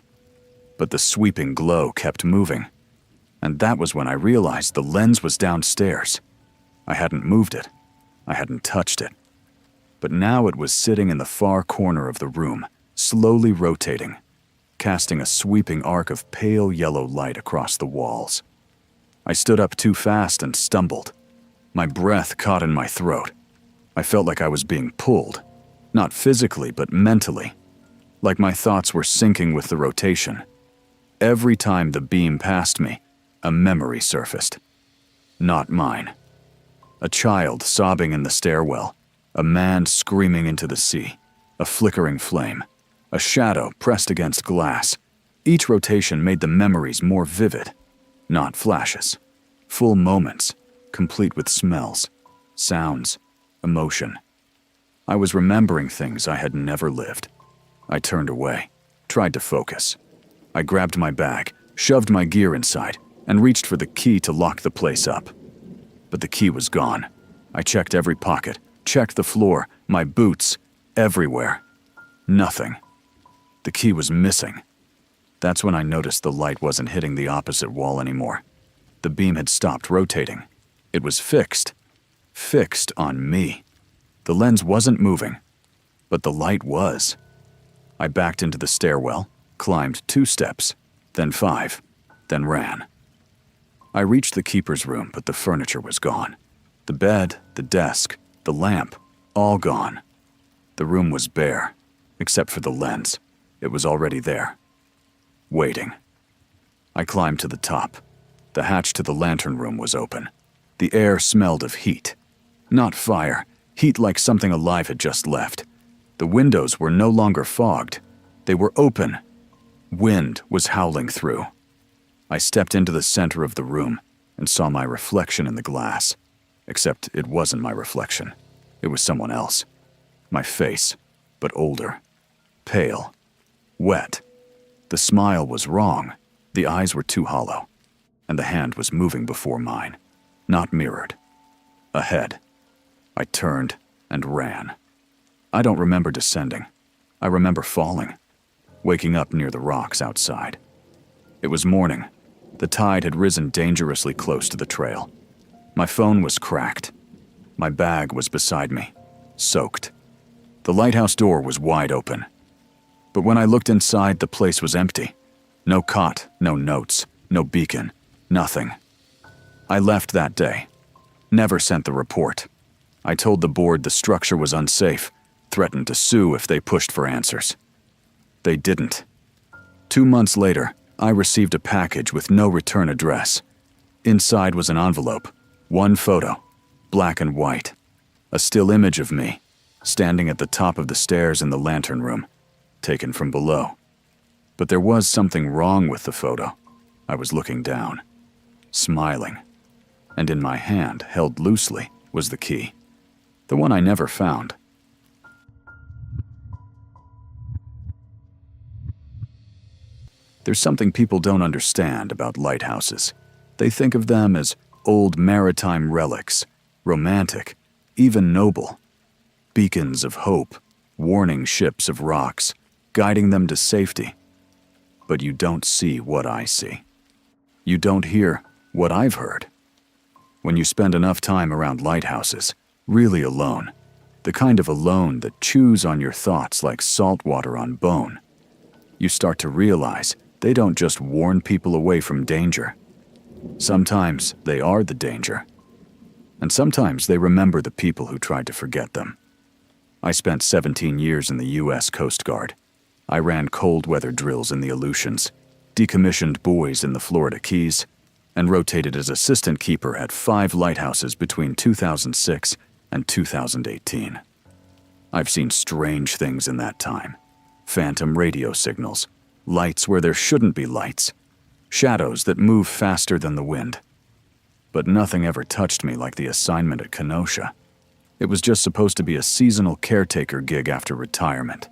But the sweeping glow kept moving. And that was when I realized the lens was downstairs. I hadn't moved it. I hadn't touched it. But now it was sitting in the far corner of the room, slowly rotating, casting a sweeping arc of pale yellow light across the walls. I stood up too fast and stumbled. My breath caught in my throat. I felt like I was being pulled, not physically but mentally, like my thoughts were syncing with the rotation. Every time the beam passed me, a memory surfaced. Not mine. A child sobbing in the stairwell, a man screaming into the sea, a flickering flame, a shadow pressed against glass. Each rotation made the memories more vivid, not flashes. Full moments, complete with smells, sounds, emotion. I was remembering things I had never lived. I turned away, tried to focus. I grabbed my bag, shoved my gear inside, and reached for the key to lock the place up. But the key was gone. I checked every pocket, checked the floor, my boots, everywhere. Nothing. The key was missing. That's when I noticed the light wasn't hitting the opposite wall anymore. The beam had stopped rotating. It was fixed. Fixed on me. The lens wasn't moving, but the light was. I backed into the stairwell, climbed 2 steps, then 5, then ran. I reached the keeper's room, but the furniture was gone. The bed, the desk, the lamp, all gone. The room was bare, except for the lens. It was already there, waiting. I climbed to the top. The hatch to the lantern room was open. The air smelled of heat. Not fire, heat like something alive had just left. The windows were no longer fogged. They were open. Wind was howling through. I stepped into the center of the room and saw my reflection in the glass. Except it wasn't my reflection. It was someone else. My face, but older. Pale. Wet. The smile was wrong. The eyes were too hollow. And the hand was moving before mine. Not mirrored. Ahead. I turned and ran. I don't remember descending. I remember falling. Waking up near the rocks outside. It was morning. The tide had risen dangerously close to the trail. My phone was cracked. My bag was beside me, soaked. The lighthouse door was wide open. But when I looked inside, the place was empty. No cot, no notes, no beacon, nothing. I left that day. Never sent the report. I told the board the structure was unsafe, threatened to sue if they pushed for answers. They didn't. 2 months later, I received a package with no return address. Inside was an envelope, one photo, black and white, a still image of me, standing at the top of the stairs in the lantern room, taken from below. But there was something wrong with the photo. I was looking down, smiling, and in my hand, held loosely, was the key, the one I never found. There's something people don't understand about lighthouses. They think of them as old maritime relics, romantic, even noble. Beacons of hope, warning ships of rocks, guiding them to safety. But you don't see what I see. You don't hear what I've heard. When you spend enough time around lighthouses, really alone, the kind of alone that chews on your thoughts like salt water on bone, you start to realize they don't just warn people away from danger. Sometimes they are the danger. And sometimes they remember the people who tried to forget them. I spent 17 years in the U.S. Coast Guard. I ran cold weather drills in the Aleutians, decommissioned buoys in the Florida Keys, and rotated as assistant keeper at 5 lighthouses between 2006 and 2018. I've seen strange things in that time. Phantom radio signals, lights where there shouldn't be lights, shadows that move faster than the wind. But nothing ever touched me like the assignment at Kenosha. It was just supposed to be a seasonal caretaker gig after retirement.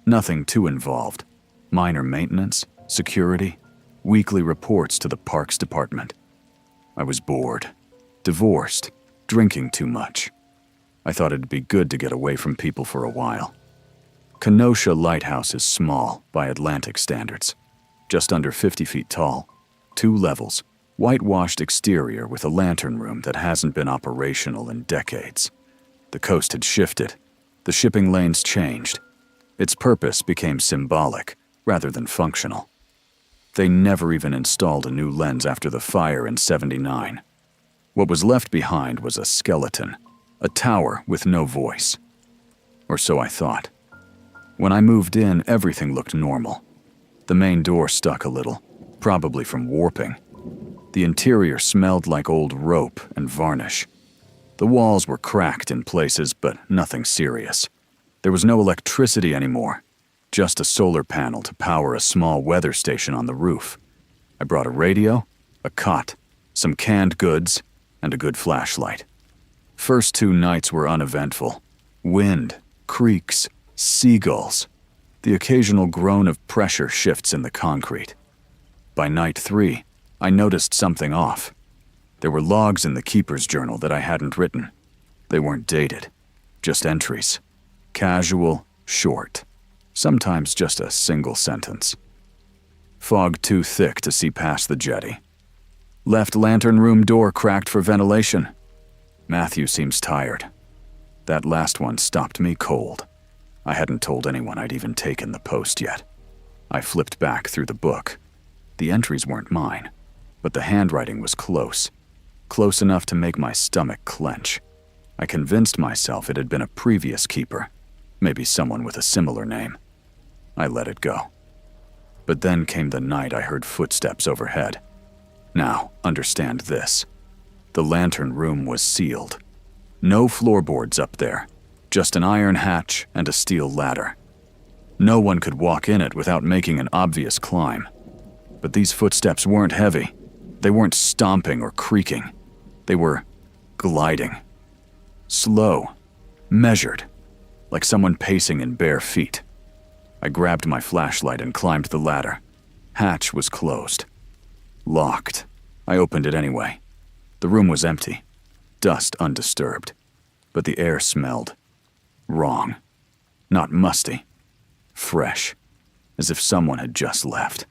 Nothing too involved. Minor maintenance, security, weekly reports to the parks department. I was bored, divorced, drinking too much. I thought it'd be good to get away from people for a while. Kenosha Lighthouse is small by Atlantic standards, just under 50 feet tall, 2 levels, whitewashed exterior with a lantern room that hasn't been operational in decades. The coast had shifted. The shipping lanes changed. Its purpose became symbolic rather than functional. They never even installed a new lens after the fire in '79. What was left behind was a skeleton, a tower with no voice. Or so I thought. When I moved in, everything looked normal. The main door stuck a little, probably from warping. The interior smelled like old rope and varnish. The walls were cracked in places, but nothing serious. There was no electricity anymore, just a solar panel to power a small weather station on the roof. I brought a radio, a cot, some canned goods, and a good flashlight. First 2 nights were uneventful. Wind, creeks, seagulls, the occasional groan of pressure shifts in the concrete. By night 3, I noticed something off. There were logs in the keeper's journal that I hadn't written. They weren't dated, just entries. Casual, short, sometimes just a single sentence. Fog too thick to see past the jetty. Left lantern room door cracked for ventilation. Matthew seems tired. That last one stopped me cold. I hadn't told anyone I'd even taken the post yet. I flipped back through the book. The entries weren't mine, but the handwriting was close. Close enough to make my stomach clench. I convinced myself it had been a previous keeper, maybe someone with a similar name. I let it go. But then came the night I heard footsteps overhead. Now, understand this. The lantern room was sealed. No floorboards up there, just an iron hatch and a steel ladder. No one could walk in it without making an obvious climb. But these footsteps weren't heavy. They weren't stomping or creaking. They were gliding. Slow, measured, like someone pacing in bare feet. I grabbed my flashlight and climbed the ladder. Hatch was closed. Locked. I opened it anyway. The room was empty. Dust undisturbed. But the air smelled wrong. Not musty. Fresh. As if someone had just left.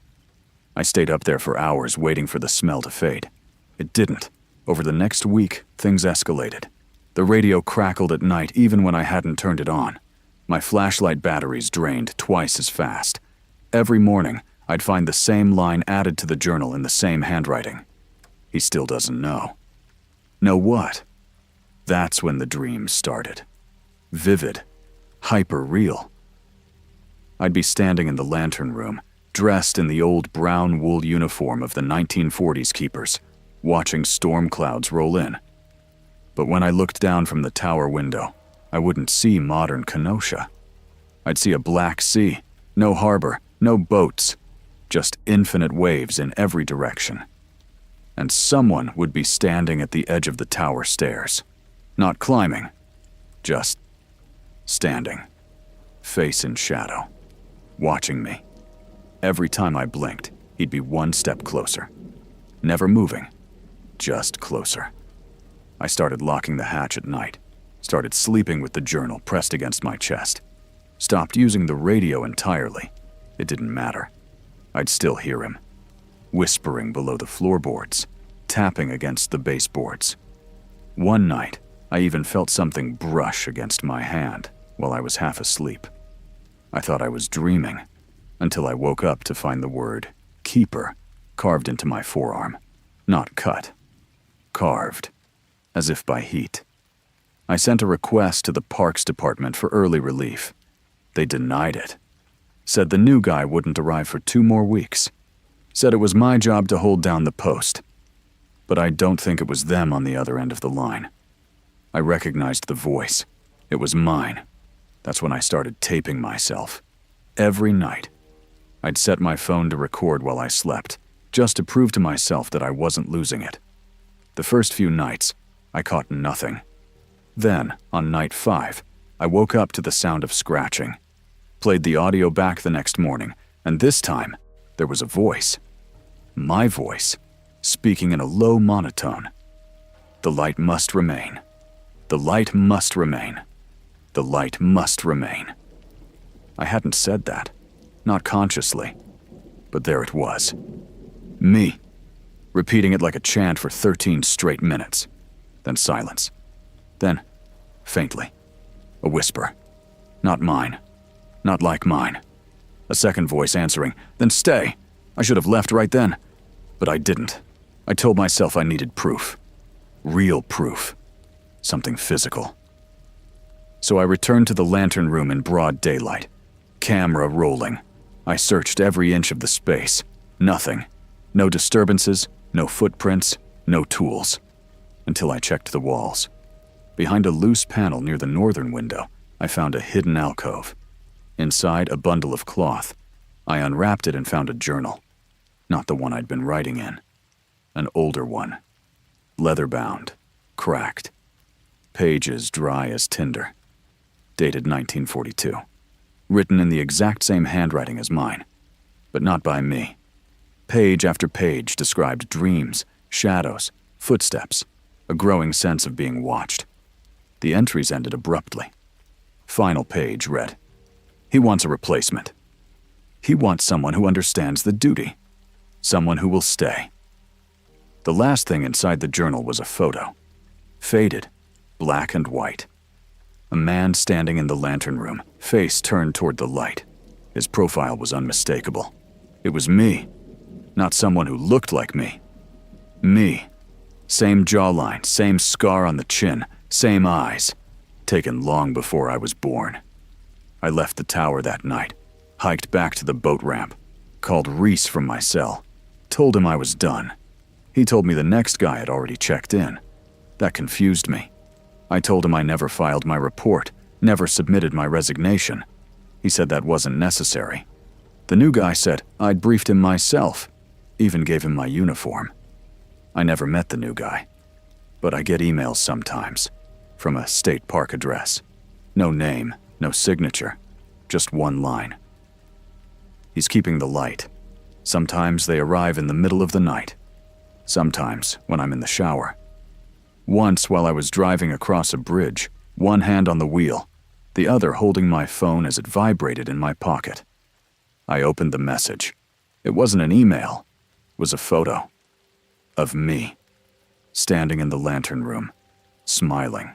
I stayed up there for hours waiting for the smell to fade. It didn't. Over the next week, things escalated. The radio crackled at night even when I hadn't turned it on. My flashlight batteries drained twice as fast. Every morning, I'd find the same line added to the journal in the same handwriting. He still doesn't know. Know what? That's when the dreams started. Vivid. Hyper-real. I'd be standing in the lantern room, dressed in the old brown wool uniform of the 1940s keepers, watching storm clouds roll in. But when I looked down from the tower window, I wouldn't see modern Kenosha. I'd see a black sea, no harbor, no boats, just infinite waves in every direction. And someone would be standing at the edge of the tower stairs, not climbing, just standing, face in shadow, watching me. Every time I blinked, he'd be one step closer, never moving, just closer. I started locking the hatch at night, started sleeping with the journal pressed against my chest, stopped using the radio entirely. It didn't matter. I'd still hear him, whispering below the floorboards, tapping against the baseboards. One night, I even felt something brush against my hand while I was half asleep. I thought I was dreaming, until I woke up to find the word keeper carved into my forearm. Not cut. Carved. As if by heat. I sent a request to the Parks Department for early relief. They denied it. Said the new guy wouldn't arrive for 2 more weeks. Said it was my job to hold down the post. But I don't think it was them on the other end of the line. I recognized the voice. It was mine. That's when I started taping myself. Every night. I'd set my phone to record while I slept, just to prove to myself that I wasn't losing it. The first few nights, I caught nothing. Then, on night 5, I woke up to the sound of scratching. Played the audio back the next morning, and this time, there was a voice. My voice, speaking in a low monotone. The light must remain. The light must remain. The light must remain. I hadn't said that, not consciously, but there it was. Me, repeating it like a chant for 13 straight minutes. Then silence. Then, faintly, a whisper. Not mine. Not like mine. A second voice answering, then stay. I should have left right then. But I didn't. I told myself I needed proof. Real proof. Something physical. So I returned to the lantern room in broad daylight. Camera rolling. I searched every inch of the space. Nothing. No disturbances, no footprints, no tools. Until I checked the walls. Behind a loose panel near the northern window, I found a hidden alcove. Inside, a bundle of cloth. I unwrapped it and found a journal. Not the one I'd been writing in. An older one. Leather-bound. Cracked. Pages dry as tinder. Dated 1942. Written in the exact same handwriting as mine. But not by me. Page after page described dreams, shadows, footsteps, a growing sense of being watched. The entries ended abruptly. Final page read, "He wants a replacement. He wants someone who understands the duty. Someone who will stay." The last thing inside the journal was a photo. Faded, black and white. A man standing in the lantern room, face turned toward the light. His profile was unmistakable. It was me, not someone who looked like me. Me. Same jawline, same scar on the chin, same eyes. Taken long before I was born. I left the tower that night, hiked back to the boat ramp, called Reese from my cell, told him I was done. He told me the next guy had already checked in. That confused me. I told him I never filed my report, never submitted my resignation. He said that wasn't necessary. The new guy said I'd briefed him myself. even gave him my uniform. I never met the new guy, but I get emails sometimes from a state park address. No name, no signature, just one line. He's keeping the light. Sometimes they arrive in the middle of the night. Sometimes when I'm in the shower. Once while I was driving across a bridge, one hand on the wheel, the other holding my phone as it vibrated in my pocket. I opened the message. It wasn't an email. It was a photo of me, standing in the lantern room, smiling.